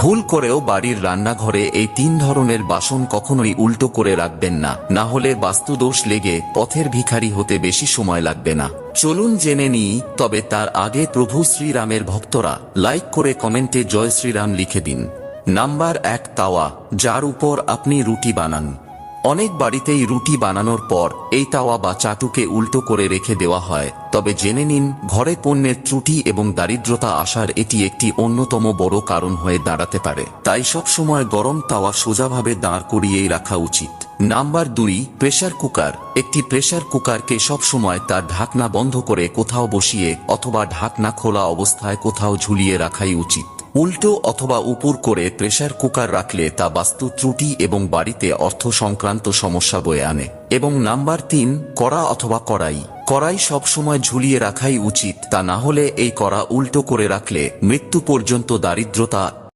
ভুল করেও বাড়ির রান্নাঘরে এই 3 ধরনের বাসন কখনোই উল্টো করে রাখবেন না, না হলে বাস্তুদোষ লেগে পথের ভিখারি হতে বেশি সময় লাগবে না। চলুন জেনে নিই, তবে তার আগে প্রভু শ্রীরামের ভক্তরা লাইক করে কমেন্টে জয় শ্রীরাম লিখে দিন। নাম্বার 1, তাওয়া, যার উপর আপনি রুটি বানান। অনেক বাড়িতেই রুটি বানানোর পর এই তাওয়া বা চাটুকে উল্টো করে রেখে দেওয়া হয়, তবে জেনে নিন ঘরে পণ্যের ত্রুটি এবং দারিদ্রতা আসার এটি একটি অন্যতম বড় কারণ হয়ে দাঁড়াতে পারে। তাই সব সময় গরম তাওয়া সোজাভাবে দাঁড় করিয়েই রাখা উচিত। Number 2, pressure cooker. একটি প্রেসার কুকারকে সব সময় তার ঢাকনা বন্ধ করে কোথাও বসিয়ে অথবা ঢাকনা খোলা অবস্থায় কোথাও ঝুলিয়ে রাখাই উচিত। উল্টো অথবা উপর করে প্রেসার কুকার রাখলে তা বাস্তু ত্রুটি এবং বাড়িতে অর্থ সংক্রান্ত সমস্যা বয়ে আনে। এবং নাম্বার 3, কড়া অথবা কড়াই। কড়াই সবসময় ঝুলিয়ে রাখাই উচিত, তা না হলে এই কড়া উল্টো করে রাখলে মৃত্যু পর্যন্ত দারিদ্রতা